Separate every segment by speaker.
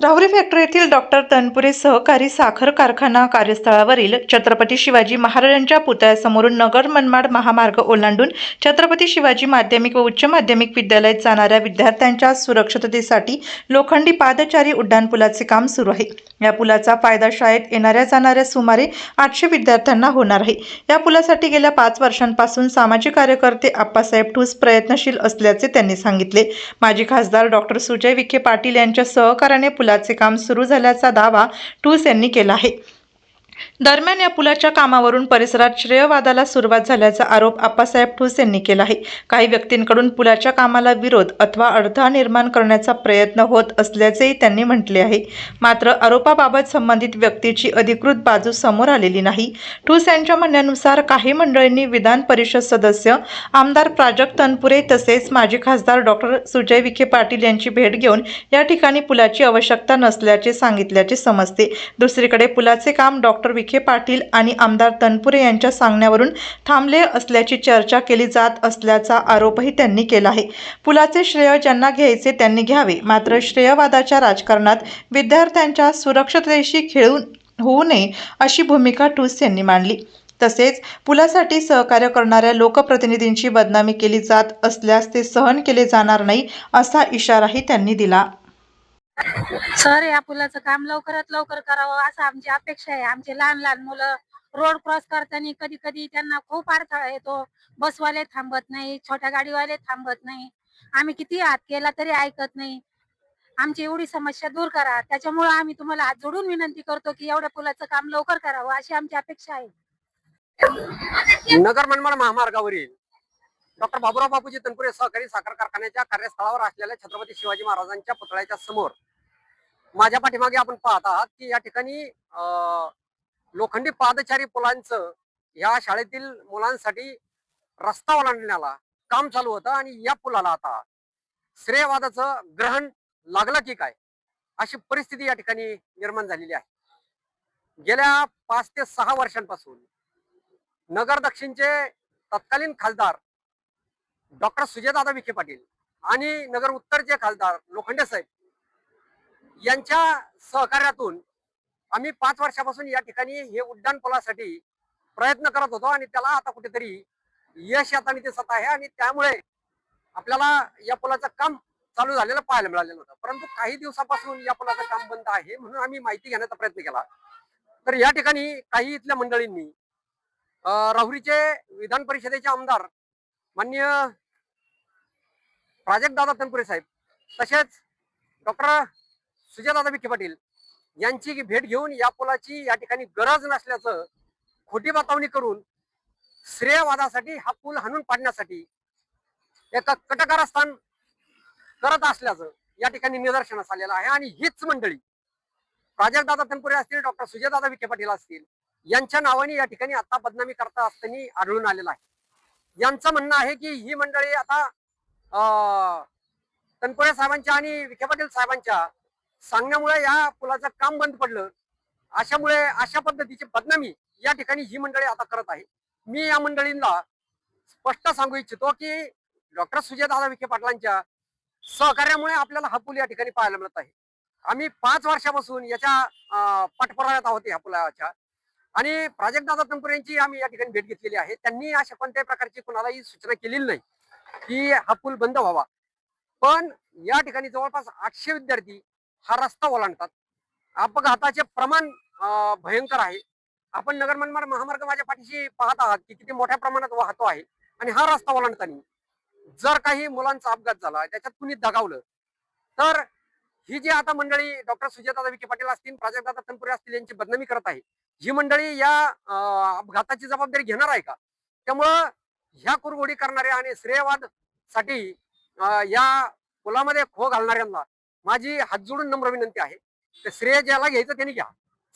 Speaker 1: Rahuri factory येथील doctor Tanpure सहकारी साखर कारखाना कार्यस्थळावरील छत्रपती शिवाजी महाराजांच्या पुतळ्यासमोरून नगर मनमाड महामार्ग ओलांडून छत्रपती शिवाजी माध्यमिक व उच्च माध्यमिक विद्यालयात जाणाऱ्या विद्यार्थ्यांच्या सुरक्षिततेसाठी लोखंडी पादचारी उड्डाणपुलाचे काम सुरू आहे। या पुलाचा फायदा शाळेत येणाऱ्या जाणाऱ्या सुमारे 800 विद्यार्थ्यांना होणार आहे। या पुलासाठी गेल्या 5 वर्षांपासून सामाजिक कार्यकर्ते आप्पासाहेब ठूस प्रयत्नशील असल्याचे त्यांनी सांगितले। माजी खासदार डॉक्टर सुजय विखे पाटील यांच्या सहकार्याने पुलाचे काम सुरू झाल्याचा दावा ठूस यांनी केला आहे। दरम्यान या पुलाच्या कामावरून परिसरात श्रेयवादाला सुरुवात झाल्याचा आरोप आप्पासाहेब ठूस यांनी केला आहे। काही व्यक्तींकडून पुलाच्या कामाला विरोध अथवा अडथळा निर्माण करण्याचा प्रयत्न होत असल्याचेही त्यांनी म्हटले आहे। मात्र आरोपाबाबत संबंधित व्यक्तीची अधिकृत बाजू समोर आलेली नाही। ठूस यांच्या म्हणण्यानुसार काही मंडळींनी विधान परिषद सदस्य आमदार प्राजक्त तनपुरे तसेच माजी खासदार डॉक्टर सुजय विखे पाटील यांची भेट घेऊन या ठिकाणी पुलाची आवश्यकता नसल्याचे सांगितल्याचे समजते। दुसरीकडे पुलाचे काम डॉक्टर विखे पाटील आणि आमदार तनपुरे यांच्या सांगण्यावरून थांबले असल्याची चर्चा केली जात असल्याचा आरोपही त्यांनी केला आहे। पुलाचे श्रेय ज्यांना घ्यायचे त्यांनी घ्यावे, मात्र श्रेयवादाच्या राजकारणात विद्यार्थ्यांच्या सुरक्षिततेशी खेळून होऊ नये अशी भूमिका ठूस यांनी मांडली। तसेच पुलासाठी सहकार्य करणाऱ्या लोकप्रतिनिधींची बदनामी केली जात असल्यास ते सहन केले जाणार नाही असा इशाराही त्यांनी दिला।
Speaker 2: सर, या पुलाचं काम लवकरात लवकर करावं असं आमची अपेक्षा आहे। आमचे लहान लहान मुलं रोड क्रॉस करताना कधी कधी त्यांना खूप अडथळा येतो। बसवाले थांबत नाही, छोट्या गाडीवाले थांबत नाही, आम्ही किती हात केला तरी ऐकत नाही। आमची एवढी समस्या दूर करा, त्याच्यामुळे आम्ही तुम्हाला हात जोडून विनंती करतो की एवढ्या पुलाचं काम लवकर करावं अशी आमची अपेक्षा आहे।
Speaker 3: नगर मनमाड महामार्गावरील डॉक्टर बाबूराव बापूजी तनपुरे सहकारी साखर कारखान्याच्या कार्यस्थळावर असलेल्या छत्रपती शिवाजी महाराजांच्या पुतळ्याच्या समोर माझ्या पाठीमागे आपण पाहत आहात की या ठिकाणी लोखंडी पादचारी पुलांचं या शाळेतील मुलांसाठी रस्ता ओलांडण्याला काम चालू होतं आणि या पुलाला आता श्रेयवादाचं ग्रहण लागलं की काय अशी परिस्थिती या ठिकाणी निर्माण झालेली आहे। गेल्या 5 ते 6 वर्षांपासून नगर दक्षिणचे तत्कालीन खासदार डॉक्टर सुजयदादा विखे पाटील आणि नगर उत्तरचे खासदार लोखंडे साहेब यांच्या सहकार्यातून आम्ही 5 वर्षापासून या ठिकाणी हे उड्डाण पुलासाठी प्रयत्न करत होतो आणि त्याला आता कुठेतरी यश येताना दिसत आहे आणि त्यामुळे आपल्याला या पुलाचं काम चालू झालेलं पाहायला मिळालेलं होतं। परंतु काही दिवसापासून या पुलाचं काम बंद आहे म्हणून आम्ही माहिती घेण्याचा प्रयत्न केला। तर या ठिकाणी काही इथल्या मंडळींनी राहुरीचे विधान परिषदेचे आमदार माननीय प्राजक्तदादा तनपुरे साहेब तसेच डॉक्टर सुजयदादा विखे पाटील यांची भेट घेऊन या पुलाची या ठिकाणी गरज नसल्याचं खोटी बतावणी करून श्रेयवादासाठी हा पूल हाणून पाडण्यासाठी एका कटकारस्थान करत असल्याचं या ठिकाणी निदर्शनास आलेलं आहे। आणि हीच मंडळी प्राजक्तदादा तनपुरे असतील, डॉक्टर सुजयदादा विखे पाटील असतील यांच्या नावाने या ठिकाणी आता बदनामी करता असताना आढळून आलेलं आहे। यांचं म्हणणं आहे की ही मंडळी आता तनपुरे साहेबांच्या आणि विखे पाटील साहेबांच्या सांगण्यामुळे या पुलाचं काम बंद पडलं, अशामुळे अशा पद्धतीची बदनामी या ठिकाणी ही मंडळी आता करत आहे। मी या मंडळींना स्पष्ट सांगू इच्छितो की डॉक्टर सुजयदादा विखे पाटलांच्या सहकार्यामुळे आपल्याला हा पूल या ठिकाणी पाहायला मिळत आहे। आम्ही 5 वर्षापासून याच्या पाठपुराव्यात आहोत या पुलाच्या आणि प्राजक्तदादा तनपुरे यांची आम्ही या ठिकाणी भेट घेतलेली आहे। त्यांनी अशा कोणत्याही प्रकारची कुणालाही सूचना केलेली नाही की हा पूल बंद व्हावा, पण या ठिकाणी जवळपास 800 विद्यार्थी हा रस्ता ओलांडतात। अपघाताचे प्रमाण भयंकर आहे। आपण नगर मनमाड महामार्ग माझ्या पाठीशी पाहत आहात की किती मोठ्या प्रमाणात वाहतो आहे आणि हा रस्ता ओलांडताना जर काही मुलांचा अपघात झाला, त्याच्यात कुणी दगावलं तर ही जी आता मंडळी डॉक्टर सुजयदादा विखे पाटील असतील, प्राजक्तदादा तनपुरे असतील यांची बदनामी करत आहे, ही मंडळी या अपघाताची जबाबदारी घेणार आहे का? त्यामुळं ह्या कुरघोडी करणाऱ्या आणि श्रेयवाद साठी या पुलामध्ये खो घालणाऱ्यांना माझी हात जोडून नम्र विनंती आहे की श्रेय ज्याला घ्यायचं त्यांनी घ्या,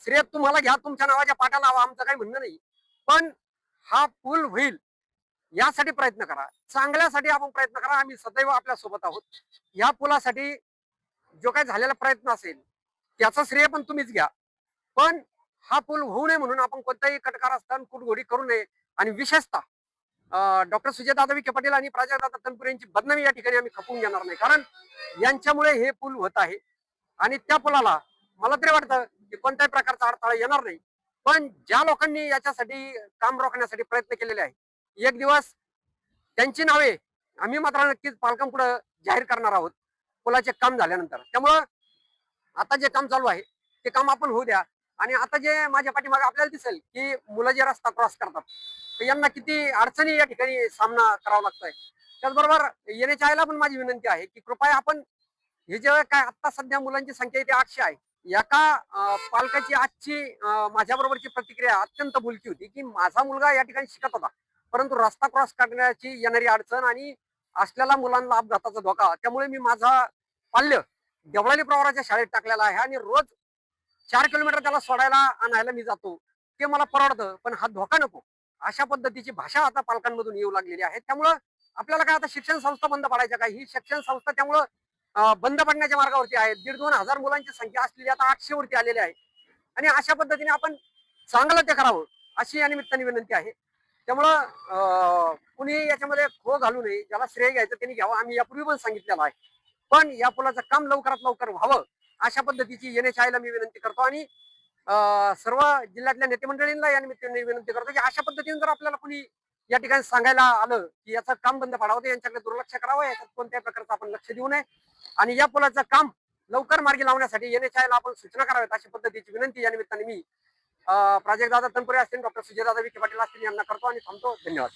Speaker 3: श्रेय तुम्हाला घ्या, तुमच्या नावाच्या पाटा लावा, आमचं काही म्हणणं नाही, पण हा पूल होईल यासाठी प्रयत्न करा, चांगल्यासाठी आपण प्रयत्न करा। आम्ही सदैव आपल्या सोबत आहोत। या पुलासाठी जो काही झालेला प्रयत्न असेल त्याचं श्रेय पण तुम्हीच घ्या, पण हा पूल होऊ नये म्हणून आपण कोणताही कटकारस्थान कुटघोडी करू नये आणि विशेषतः डॉक्टर सुजयदादा विखे पाटील आणि प्राजक्तदादा तनपुरे यांची बदनामी या ठिकाणी आम्ही खपवून घेणार नाही, कारण यांच्यामुळे हे पूल होत आहे। आणि त्या पुलाला मला तरी वाटतं की कोणत्याही प्रकारचा अडथळा येणार नाही. पण ज्या लोकांनी याच्यासाठी काम रोखण्यासाठी प्रयत्न केलेले आहे, एक दिवस त्यांची नावे आम्ही मात्र नक्कीच पालकांपुढे जाहीर करणार आहोत पुलाचे काम झाल्यानंतर. त्यामुळं आता जे काम चालू आहे ते काम आपण होऊ द्या. आणि आता जे माझ्या पाठीमागे आपल्याला दिसेल की मुलं जे रस्ता क्रॉस करतात तर यांना किती अडचणी या ठिकाणी सामना करावा लागतोय. त्याचबरोबर NHI पण माझी विनंती आहे की कृपया आपण हे जे काय आता सध्या मुलांची संख्या इथे 800 आहे. एका पालकाची आजची माझ्याबरोबरची प्रतिक्रिया अत्यंत बोलकी होती की माझा मुलगा या ठिकाणी शिकत होता, परंतु रस्ता क्रॉस करण्याची येणारी अडचण आणि असलेला मुलांना अपघाताचा धोका, त्यामुळे मी माझा पाल्य देवळाली प्रवाराच्या शाळेत टाकलेला आहे आणि रोज 4 किलोमीटर त्याला सोडायला आणायला मी जातो. ते मला परवडतं, पण हा धोका नको, अशा पद्धतीची भाषा आता पालकांमधून येऊ लागलेली आहे. त्यामुळं आपल्याला काय आता शिक्षण संस्था बंद पडायच्या का? ही शिक्षण संस्था त्यामुळं बंद पडण्याच्या मार्गावरती आहे. 1,500-2 हजार मुलांची संख्या असलेली आता 800 वरती आलेली आहे. आणि अशा पद्धतीने आपण चांगलं ते करावं अशी या निमित्ताने विनंती आहे. त्यामुळं कुणी याच्यामध्ये खो घालू नये. ज्याला श्रेय घ्यायचं त्यांनी घ्यावं, आम्ही यापूर्वी पण सांगितलेलं आहे. पण या पुलाचं काम लवकरात लवकर व्हावं अशा पद्धतीची NHI मी विनंती करतो. आणि सर्व जिल्ह्यातल्या नेते मंडळींना या निमित्ताने विनंती करतो की अशा पद्धतीने जर आपल्याला कुणी या ठिकाणी सांगायला आलं की याचं काम बंद पडावं तर यांच्याकडे दुर्लक्ष करावं, याच्यात कोणत्याही प्रकारचं आपण लक्ष देऊ नये. आणि या पुलाचं काम लवकर मार्गी लावण्यासाठी NHI आपण सूचना कराव्यात अशा पद्धतीची विनंती या निमित्ताने मी प्राजक्तदादा तनपुरे असतील, डॉक्टर सुजयदादा विखे पाटील असतील यांना करतो आणि थांबतो. धन्यवाद.